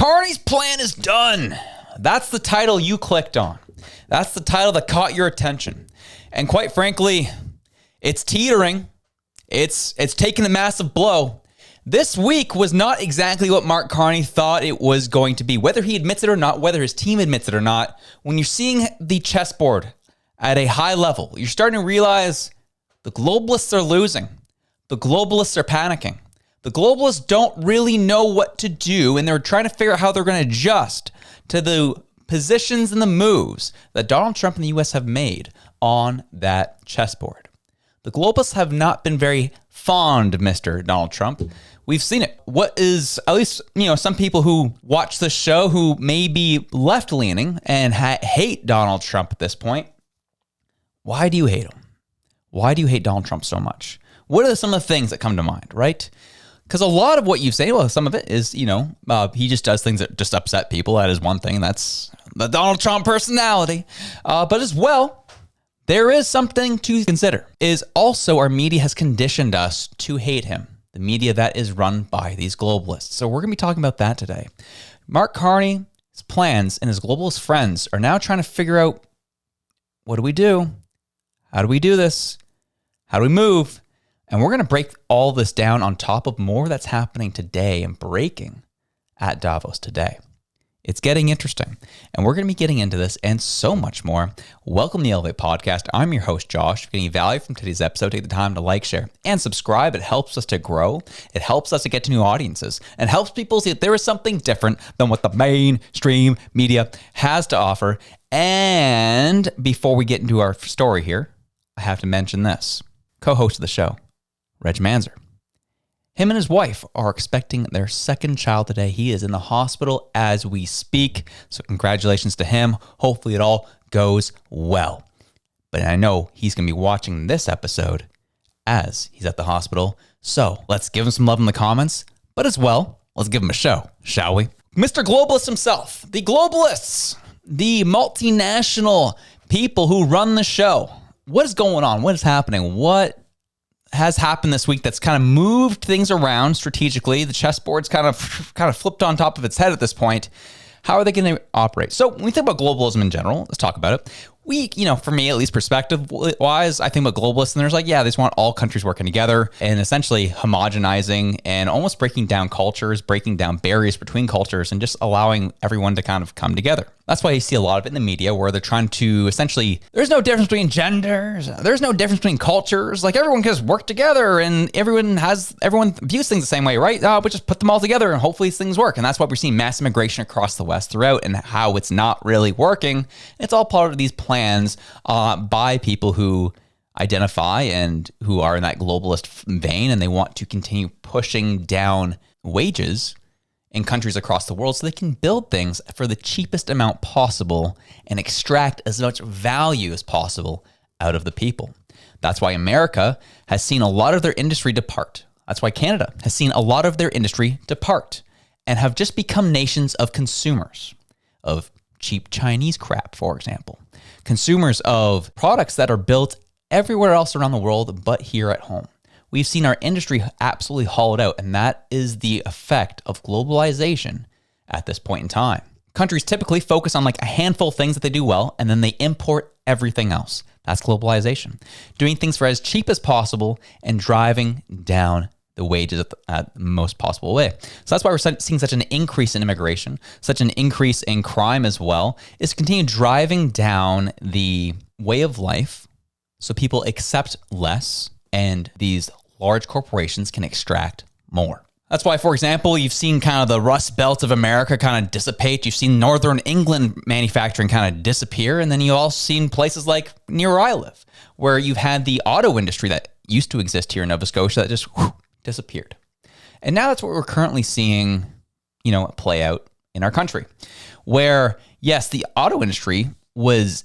Carney's plan is done. That's the title you clicked on. That's the title that caught your attention. And quite frankly, it's teetering. It's taking a massive blow. This week was not exactly what Mark Carney thought it was going to be. Whether he admits it or not, whether his team admits it or not, when you're seeing the chessboard at a high level, you're starting to realize the globalists are losing. The globalists are panicking. The globalists don't really know what to do, and they're trying to figure out how they're going to adjust to the positions and the moves that Donald Trump and the U.S. have made on that chessboard. The globalists have not been very fond of Mr. Donald Trump. We've seen it. What is, at least, some people who watch this show who may be left-leaning and hate Donald Trump at this point. Why do you hate him? Why do you hate Donald Trump so much? What are some of the things that come to mind, right? Because a lot of what you say, well, some of it is, he just does things that just upset people. That is one thing. That's the Donald Trump personality. But as well, there is something to consider, is also our media has conditioned us to hate him. The media that is run by these globalists. So we're going to be talking about that today. Mark Carney's plans and his globalist friends are now trying to figure out, what do we do? How do we do this? How do we move? And we're going to break all this down on top of more that's happening today and breaking at Davos today. It's getting interesting, and we're going to be getting into this and so much more. Welcome to the Elevate Podcast. I'm your host, Josh. If you get any value from today's episode, take the time to like, share, and subscribe. It helps us to grow. It helps us to get to new audiences and helps people see that there is something different than what the mainstream media has to offer. And before we get into our story here, I have to mention this. Co-host of the show, Reg Manzer. Him and his wife are expecting their second child today. He is in the hospital as we speak. So congratulations to him. Hopefully it all goes well. But I know he's going to be watching this episode as he's at the hospital. So let's give him some love in the comments. But as well, let's give him a show, shall we? Mr. Globalist himself, the globalists, the multinational people who run the show. What is going on? What is happening? What has happened this week that's kind of moved things around strategically? The chessboard's kind of flipped on top of its head at this point. How are they going to operate? So when we think about globalism in general, let's talk about it. For me, at least perspective-wise, I think about globalists, and there's they just want all countries working together and essentially homogenizing and almost breaking down cultures, breaking down barriers between cultures, and just allowing everyone to kind of come together. That's why you see a lot of it in the media where they're trying to essentially, there's no difference between genders, there's no difference between cultures, everyone can just work together and everyone views things the same way, right? We just put them all together and hopefully things work. And that's why we're seeing mass immigration across the West throughout and how it's not really working. It's all part of these plans by people who identify and who are in that globalist vein, and they want to continue pushing down wages in countries across the world so they can build things for the cheapest amount possible and extract as much value as possible out of the people. That's why America has seen a lot of their industry depart. That's why Canada has seen a lot of their industry depart and have just become nations of consumers of cheap Chinese crap, for example. Consumers of products that are built everywhere else around the world but here at home. We've seen our industry absolutely hollowed out, and that is the effect of globalization at this point in time. Countries typically focus on a handful of things that they do well, and then they import everything else. That's globalization. Doing things for as cheap as possible and driving down the wages at the most possible way. So that's why we're seeing such an increase in immigration, such an increase in crime as well, is to continue driving down the way of life so people accept less and these large corporations can extract more. That's why, for example, you've seen kind of the Rust Belt of America kind of dissipate. You've seen Northern England manufacturing kind of disappear. And then you've also seen places like near where I live, where you've had the auto industry that used to exist here in Nova Scotia that just disappeared. And now that's what we're currently seeing, play out in our country, where, yes, the auto industry was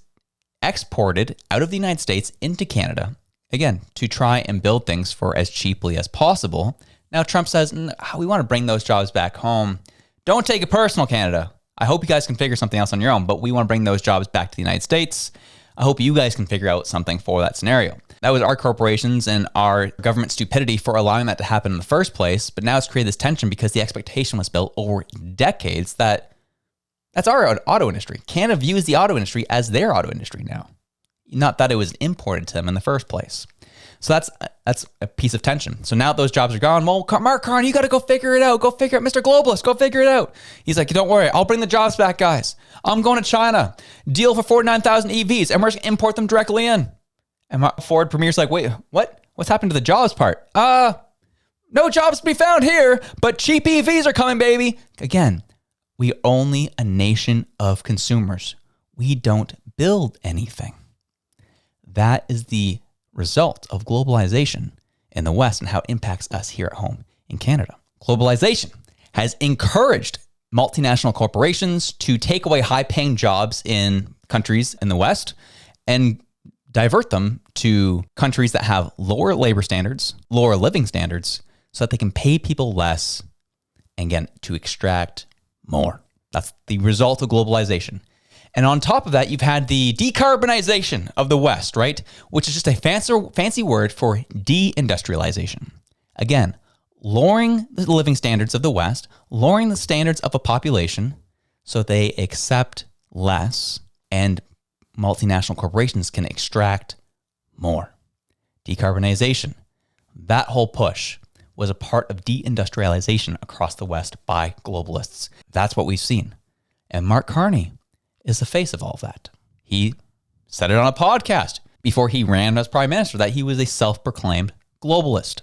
exported out of the United States into Canada, again, to try and build things for as cheaply as possible. Now Trump says, we want to bring those jobs back home. Don't take it personal, Canada. I hope you guys can figure something else on your own, but we want to bring those jobs back to the United States. I hope you guys can figure out something for that scenario. That was our corporations and our government stupidity for allowing that to happen in the first place. But now it's created this tension because the expectation was built over decades that's our auto industry. Canada views the auto industry as their auto industry now. Not that it was imported to them in the first place. So that's a piece of tension. So now that those jobs are gone, well, Mark Carney, you got to go figure it out. Go figure it out. Mr. Globalist, go figure it out. He's like, don't worry. I'll bring the jobs back, guys. I'm going to China. Deal for 49,000 EVs, and we're just going to import them directly in. And Ford Premier's like, wait, what? What's happened to the jobs part? No jobs to be found here, but cheap EVs are coming, baby. Again, we are only a nation of consumers. We don't build anything. That is the result of globalization in the West and how it impacts us here at home in Canada. Globalization has encouraged multinational corporations to take away high-paying jobs in countries in the West and divert them to countries that have lower labor standards, lower living standards, so that they can pay people less and again, to extract more. That's the result of globalization. And on top of that, you've had the decarbonization of the West, right? Which is just a fancy word for deindustrialization. Again, lowering the living standards of the West, lowering the standards of a population so they accept less and multinational corporations can extract more. Decarbonization, that whole push was a part of deindustrialization across the West by globalists. That's what we've seen. And Mark Carney is the face of all of that. He said it on a podcast before he ran as prime minister that he was a self-proclaimed globalist.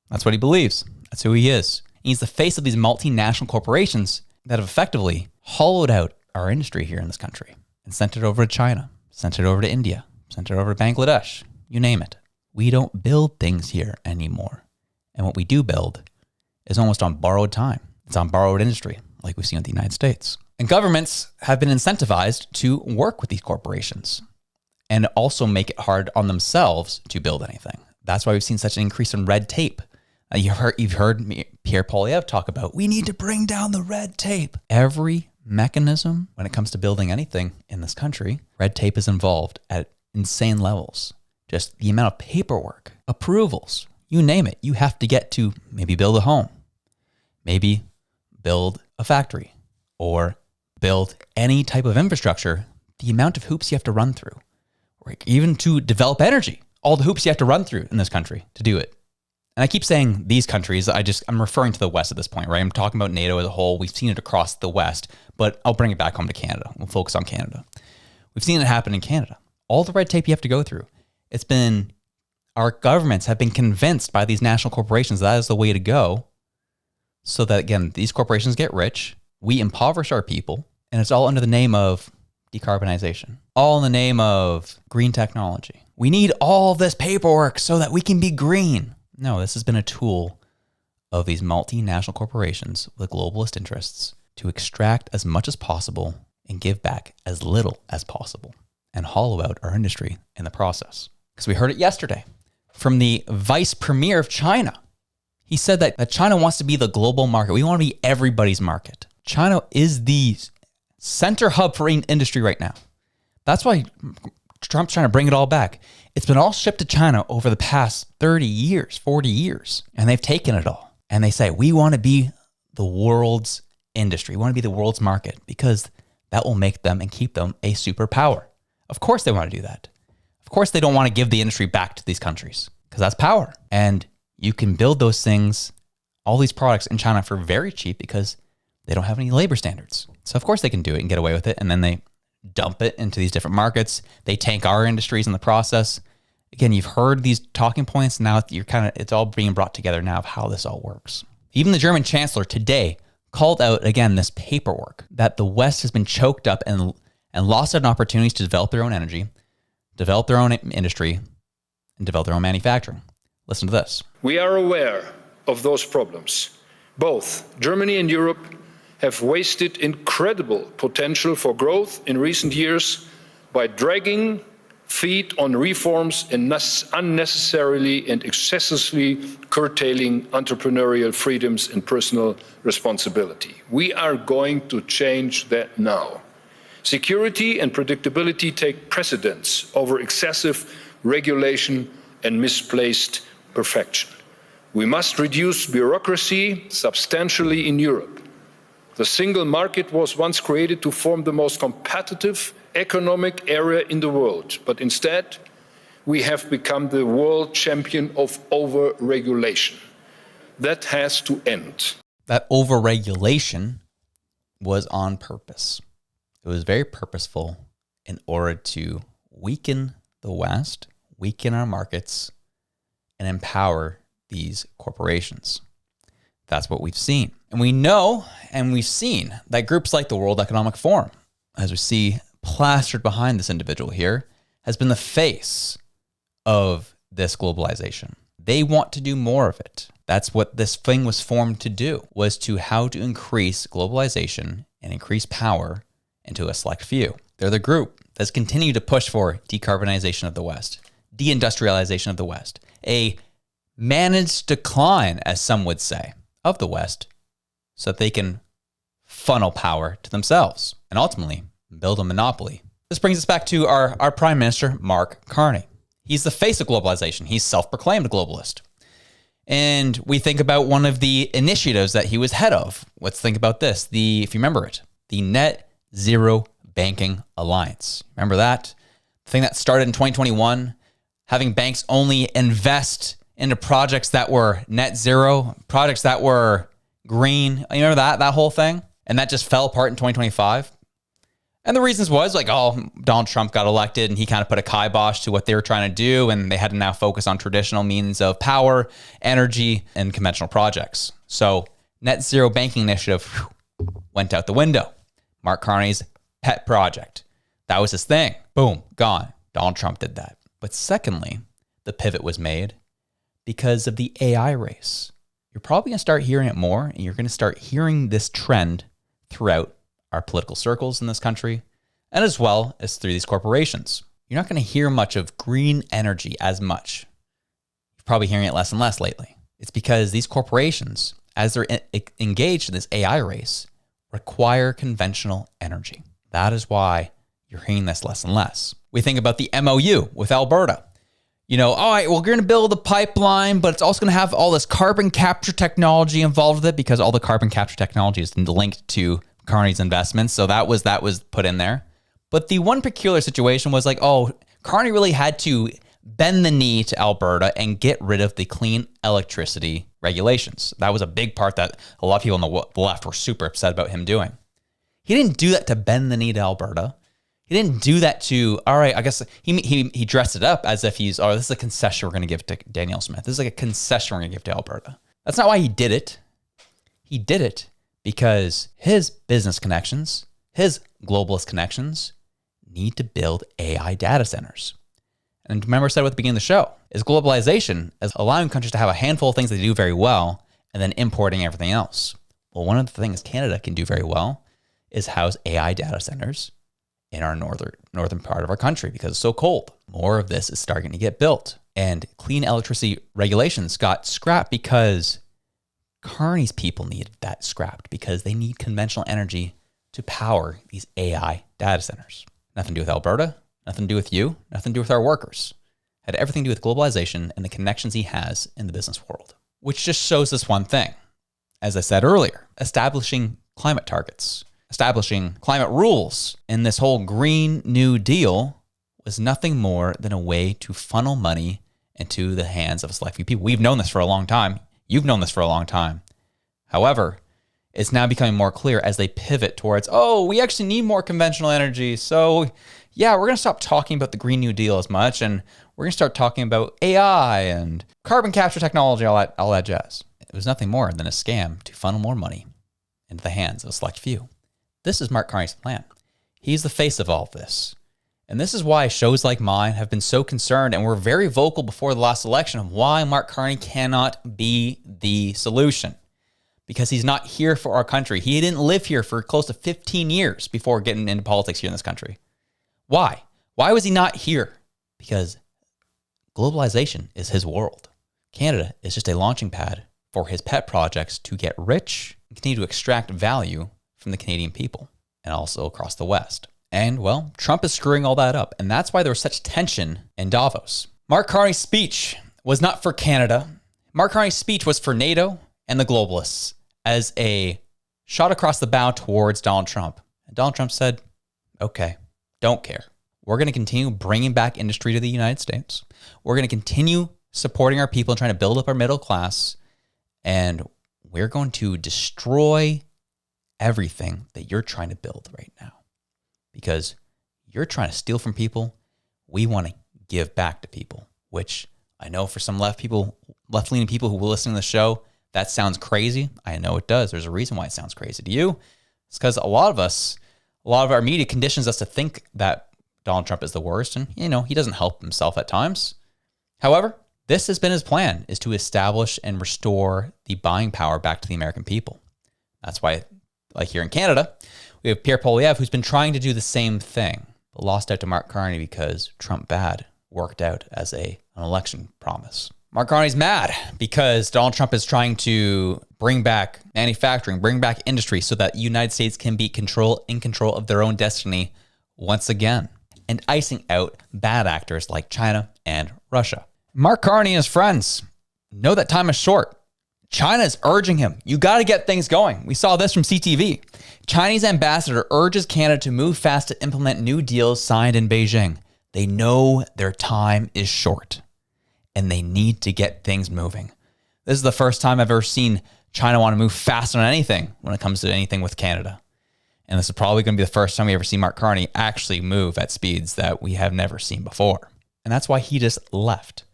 That's what he believes. That's who he is. And he's the face of these multinational corporations that have effectively hollowed out our industry here in this country and sent it over to China, sent it over to India, sent it over to Bangladesh, you name it. We don't build things here anymore. And what we do build is almost on borrowed time. It's on borrowed industry, like we've seen with the United States. And governments have been incentivized to work with these corporations and also make it hard on themselves to build anything. That's why we've seen such an increase in red tape. You've heard me, Pierre Poilievre talk about, we need to bring down the red tape. Every mechanism when it comes to building anything in this country, red tape is involved at insane levels. Just the amount of paperwork, approvals, you name it, you have to get to maybe build a home, maybe build a factory, or build any type of infrastructure, the amount of hoops you have to run through, or even to develop energy, all the hoops you have to run through in this country to do it. And I keep saying these countries, I'm referring to the West at this point, right? I'm talking about NATO as a whole. We've seen it across the West, but I'll bring it back home to Canada. We'll focus on Canada. We've seen it happen in Canada. All the red tape you have to go through. Our governments have been convinced by these national corporations that is the way to go, so that, again, these corporations get rich, we impoverish our people, and it's all under the name of decarbonization, all in the name of green technology. We need all of this paperwork so that we can be green. No, this has been a tool of these multinational corporations with globalist interests to extract as much as possible and give back as little as possible and hollow out our industry in the process. Because we heard it yesterday from the vice premier of China. He said that China wants to be the global market. We want to be everybody's market. China is the center hub for industry right now. That's why Trump's trying to bring it all back. It's been all shipped to China over the past 30 years, 40 years, and they've taken it all. And they say, we want to be the world's industry. We want to be the world's market because that will make them and keep them a superpower. Of course they want to do that. Of course they don't want to give the industry back to these countries because that's power. And you can build those things, all these products in China for very cheap because they don't have any labor standards. So of course they can do it and get away with it. And then they dump it into these different markets. They tank our industries in the process. Again, you've heard these talking points. Now it's all being brought together now of how this all works. Even the German chancellor today called out, again, this paperwork that the West has been choked up and lost out on opportunities to develop their own energy, develop their own industry, and develop their own manufacturing. Listen to this. We are aware of those problems. Both Germany and Europe have wasted incredible potential for growth in recent years by dragging feet on reforms and unnecessarily and excessively curtailing entrepreneurial freedoms and personal responsibility. We are going to change that now. Security and predictability take precedence over excessive regulation and misplaced perfection. We must reduce bureaucracy substantially in Europe. The single market was once created to form the most competitive economic area in the world, but instead, we have become the world champion of overregulation. That has to end. That overregulation was on purpose. It was very purposeful in order to weaken the West, weaken our markets, and empower these corporations. That's what we've seen. And we know and we've seen that groups like the World Economic Forum, as we see plastered behind this individual here, has been the face of this globalization. They want to do more of it. That's what this thing was formed to do, was to how to increase globalization and increase power into a select few. They're the group that's continued to push for decarbonization of the West, deindustrialization of the West, a managed decline, as some would say, of the West, so that they can funnel power to themselves and ultimately build a monopoly. This brings us back to our Prime Minister, Mark Carney. He's the face of globalization. He's self-proclaimed a globalist. And we think about one of the initiatives that he was head of. Let's think about this. If you remember it, the Net Zero Banking Alliance. Remember that? The thing that started in 2021, having banks only invest into projects that were net zero, projects that were green. You remember that whole thing? And that just fell apart in 2025. And the reasons was Donald Trump got elected and he kind of put a kibosh to what they were trying to do. And they had to now focus on traditional means of power, energy, and conventional projects. So net zero banking initiative went out the window. Mark Carney's pet project. That was his thing. Boom, gone. Donald Trump did that. But secondly, the pivot was made because of the AI race. You're probably going to start hearing it more, and you're going to start hearing this trend throughout our political circles in this country, and as well as through these corporations. You're not going to hear much of green energy as much. You're probably hearing it less and less lately. It's because these corporations, as they're engaged in this AI race, require conventional energy. That is why you're hearing this less and less. We think about the MOU with Alberta. All right, we're going to build a pipeline, but it's also going to have all this carbon capture technology involved with it because all the carbon capture technology is linked to Carney's investments. So that was put in there. But the one peculiar situation was Carney really had to bend the knee to Alberta and get rid of the clean electricity regulations. That was a big part that a lot of people on the left were super upset about him doing. He didn't do that to bend the knee to Alberta. He didn't do that to, all right, I guess he dressed it up as if this is a concession we're going to give to Danielle Smith. This is like a concession we're going to give to Alberta. That's not why he did it. He did it because his business connections, his globalist connections, need to build AI data centers. And remember I said at the beginning of the show, is globalization is allowing countries to have a handful of things they do very well and then importing everything else. Well, one of the things Canada can do very well is house AI data centers in our northern part of our country because it's so cold. More of this is starting to get built. And clean electricity regulations got scrapped because Carney's people needed that scrapped because they need conventional energy to power these AI data centers. Nothing to do with Alberta, nothing to do with you, nothing to do with our workers. Had everything to do with globalization and the connections he has in the business world, which just shows this one thing. As I said earlier, establishing climate targets, establishing climate rules in this whole Green New Deal was nothing more than a way to funnel money into the hands of a select few people. We've known this for a long time. You've known this for a long time. However, it's now becoming more clear as they pivot towards, we actually need more conventional energy. So yeah, we're going to stop talking about the Green New Deal as much, and we're going to start talking about AI and carbon capture technology, all that jazz. It was nothing more than a scam to funnel more money into the hands of a select few. This is Mark Carney's plan. He's the face of all of this. And this is why shows like mine have been so concerned and were very vocal before the last election of why Mark Carney cannot be the solution. Because he's not here for our country. He didn't live here for close to 15 years before getting into politics here in this country. Why? Why was he not here? Because globalization is his world. Canada is just a launching pad for his pet projects to get rich and continue to extract value from the Canadian people and also across the West. And, well, Trump is screwing all that up. And that's why there was such tension in Davos. Mark Carney's speech was not for Canada. Mark Carney's speech was for NATO and the globalists as a shot across the bow towards Donald Trump. And Donald Trump said, okay, don't care. We're going to continue bringing back industry to the United States. We're going to continue supporting our people and trying to build up our middle class. And we're going to destroy everything that you're trying to build right now. Because you're trying to steal from people. We want to give back to people, which I know for some left-leaning people who will listen to the show, that sounds crazy. I know it does. There's a reason why it sounds crazy to you. It's because a lot of our media conditions us to think that Donald Trump is the worst. And, he doesn't help himself at times. However, this has been his plan, is to establish and restore the buying power back to the American people. That's why, like here in Canada, we have Pierre Poilievre, who's been trying to do the same thing, but lost out to Mark Carney because Trump bad worked out as an election promise. Mark Carney's mad because Donald Trump is trying to bring back manufacturing, bring back industry so that the United States can be in control of their own destiny once again, and icing out bad actors like China and Russia. Mark Carney and his friends know that time is short. China is urging him, you got to get things going. We saw this from CTV. Chinese ambassador urges Canada to move fast to implement new deals signed in Beijing. They know their time is short and they need to get things moving. This is the first time I've ever seen China want to move fast on anything when it comes to anything with Canada. And this is probably going to be the first time we ever see Mark Carney actually move at speeds that we have never seen before. And that's why he just left.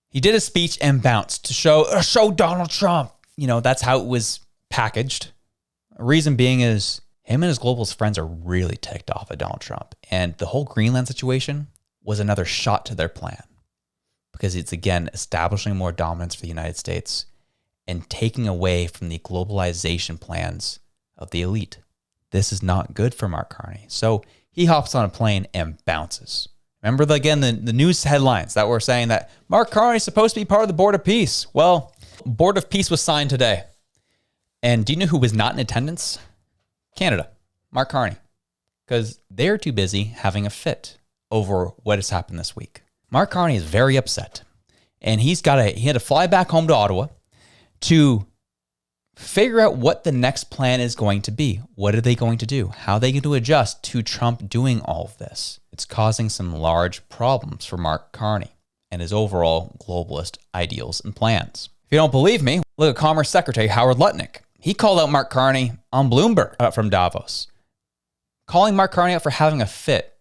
He did a speech and bounced to show Donald Trump. That's how it was packaged. The reason being is him and his globalist friends are really ticked off at Donald Trump. And the whole Greenland situation was another shot to their plan. Because it's, again, establishing more dominance for the United States and taking away from the globalization plans of the elite. This is not good for Mark Carney. So he hops on a plane and bounces. Remember, the news headlines that were saying that Mark Carney is supposed to be part of the Board of Peace. Well, Board of Peace was signed today. And do you know who was not in attendance? Canada, Mark Carney. Because they're too busy having a fit over what has happened this week. Mark Carney is very upset. And he had to fly back home to Ottawa to figure out what the next plan is going to be. What are they going to do? How are they going to adjust to Trump doing all of this? It's causing some large problems for Mark Carney and his overall globalist ideals and plans. If you don't believe me, look at Commerce Secretary Howard Lutnick. He called out Mark Carney on Bloomberg from Davos, calling Mark Carney out for having a fit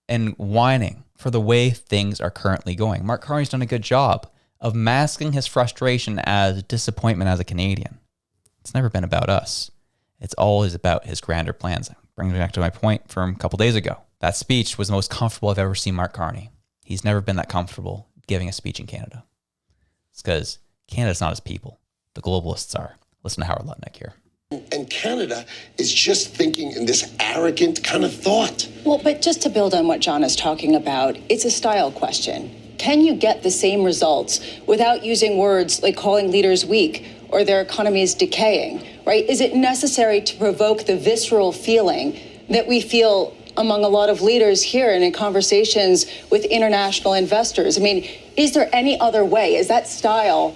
and whining for the way things are currently going. Mark Carney's done a good job of masking his frustration as disappointment as a Canadian. It's never been about us. It's always about his grander plans. Bringing me back to my point from a couple days ago. That speech was the most comfortable I've ever seen Mark Carney. He's never been that comfortable giving a speech in Canada. It's because Canada's not his people. The globalists are. Listen to Howard Lutnick here. And Canada is just thinking in this arrogant kind of thought. Well, but just to build on what John is talking about, it's a style question. Can you get the same results without using words like calling leaders weak or their economies decaying, right? Is it necessary to provoke the visceral feeling that we feel among a lot of leaders here and in conversations with international investors? I mean, is there any other way? Is that style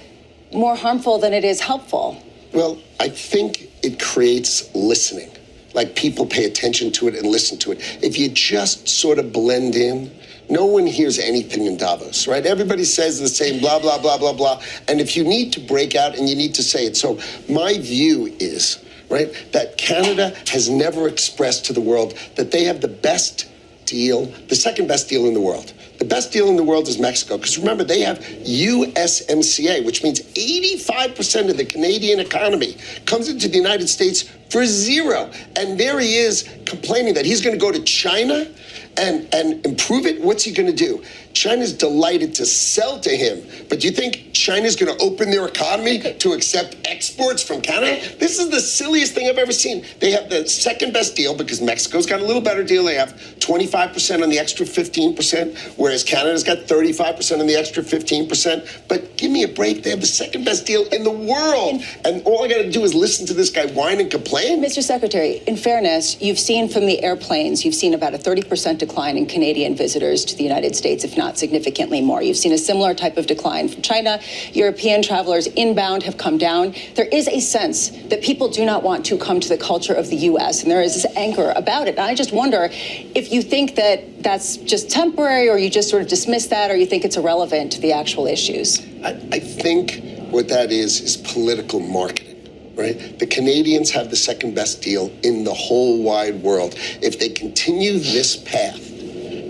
more harmful than it is helpful? Well, I think it creates listening. Like people pay attention to it and listen to it. If you just sort of blend in, no one hears anything in Davos, right? Everybody says the same blah, blah, blah, blah, blah. And if you need to break out and you need to say it. So my view is, right, that Canada has never expressed to the world that they have the best deal, the second best deal in the world. The best deal in the world is Mexico, because remember, they have USMCA, which means 85% of the Canadian economy comes into the United States for zero. And there he is complaining that he's going to go to China and improve it. What's he going to do? China's delighted to sell to him. But do you think China's going to open their economy to accept exports from Canada? This is the silliest thing I've ever seen. They have the second best deal because Mexico's got a little better deal. They have 25% on the extra 15%, whereas Canada's got 35% on the extra 15%. But give me a break. They have the second best deal in the world. And all I got to do is listen to this guy whine and complain playing. Mr. Secretary, in fairness, you've seen from the airplanes, you've seen about a 30% decline in Canadian visitors to the United States, if not significantly more. You've seen a similar type of decline from China. European travelers inbound have come down. There is a sense that people do not want to come to the culture of the U.S., and there is this anger about it. And I just wonder if you think that that's just temporary, or you just sort of dismiss that, or you think it's irrelevant to the actual issues. I think what that is political marketing, right? The Canadians have the second best deal in the whole wide world. If they continue this path,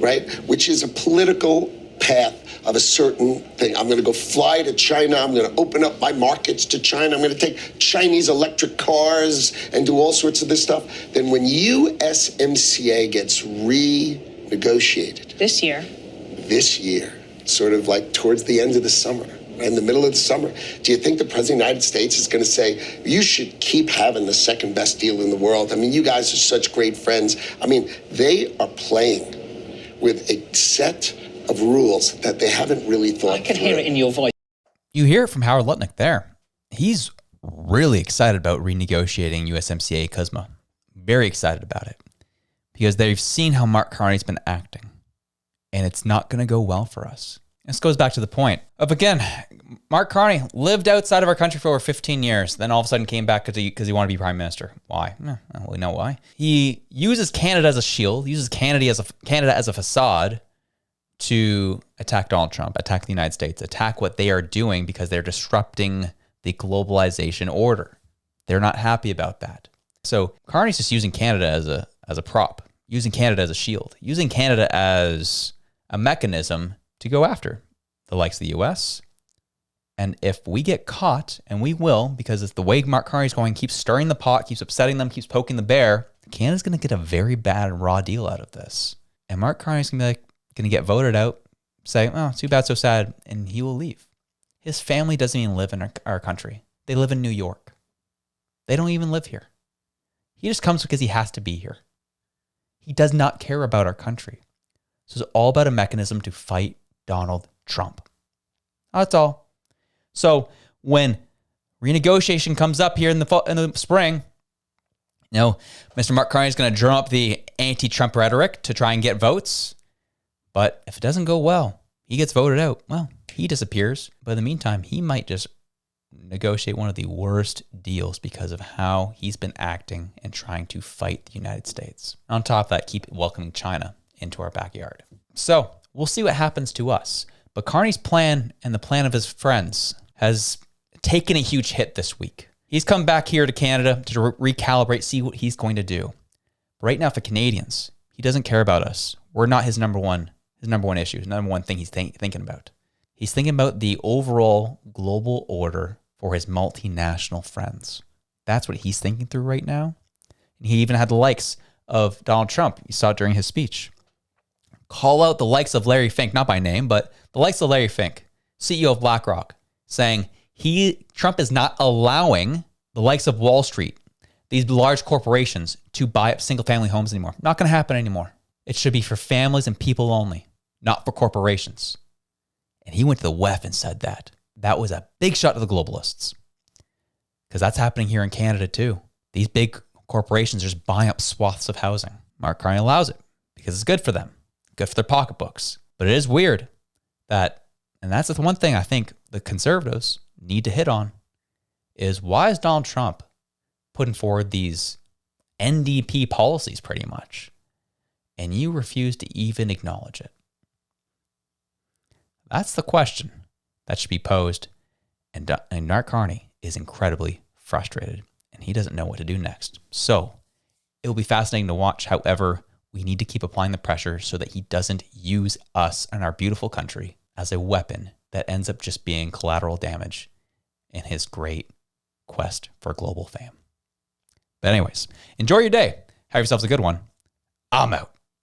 right, which is a political path of a certain thing, I'm going to go fly to China, I'm going to open up my markets to China, I'm going to take Chinese electric cars and do all sorts of this stuff, then when USMCA gets renegotiated this year, sort of like towards the end of the summer, in the middle of the summer, do you think the President of the United States is going to say, you should keep having the second best deal in the world? I mean, you guys are such great friends. I mean, they are playing with a set of rules that they haven't really thought I can through. hear it in your voice. You hear it from Howard Lutnick there. He's really excited about renegotiating USMCA CUSMA. Very excited about it. Because they've seen how Mark Carney's been acting. And it's not going to go well for us. This goes back to the point of, again, Mark Carney lived outside of our country for over 15 years, then all of a sudden came back because he wanted to be prime minister. Why? Well, we know why. He uses Canada as a shield, uses Canada as a facade to attack Donald Trump, attack the United States, attack what they are doing because they're disrupting the globalization order. They're not happy about that. So Carney's just using Canada as a prop, using Canada as a shield, using Canada as a mechanism to go after the likes of the U.S. And if we get caught, and we will, because it's the way Mark Carney's going, keeps stirring the pot, keeps upsetting them, keeps poking the bear, Canada's going to get a very bad raw deal out of this. And Mark Carney's going to get voted out, say, oh, too bad, so sad, and he will leave. His family doesn't even live in our country. They live in New York. They don't even live here. He just comes because he has to be here. He does not care about our country. So it's all about a mechanism to fight Donald Trump. That's all. So when renegotiation comes up here in the spring, Mr. Mark Carney is going to drum up the anti-Trump rhetoric to try and get votes. But if it doesn't go well, he gets voted out. Well, he disappears. But in the meantime, he might just negotiate one of the worst deals because of how he's been acting and trying to fight the United States. On top of that, keep welcoming China into our backyard. So we'll see what happens to us. But Carney's plan and the plan of his friends has taken a huge hit this week. He's come back here to Canada to recalibrate, see what he's going to do. Right now, for Canadians, he doesn't care about us. We're not his number one issue, his number one thing he's thinking about. He's thinking about the overall global order for his multinational friends. That's what he's thinking through right now. And he even had the likes of Donald Trump. You saw it during his speech. Call out the likes of Larry Fink, not by name, but the likes of Larry Fink, CEO of BlackRock, saying Trump is not allowing the likes of Wall Street, these large corporations, to buy up single-family homes anymore. Not going to happen anymore. It should be for families and people only, not for corporations. And he went to the WEF and said that. That was a big shot to the globalists. Because that's happening here in Canada too. These big corporations are just buying up swaths of housing. Mark Carney allows it because it's good for them. Good for their pocketbooks. But it is weird that, and that's the one thing I think the conservatives need to hit on, is why is Donald Trump putting forward these NDP policies pretty much, and you refuse to even acknowledge it? That's the question that should be posed, and Mark Carney is incredibly frustrated, and he doesn't know what to do next. So it will be fascinating to watch. However, we need to keep applying the pressure so that he doesn't use us and our beautiful country as a weapon that ends up just being collateral damage in his great quest for global fame. But anyways, enjoy your day. Have yourselves a good one. I'm out.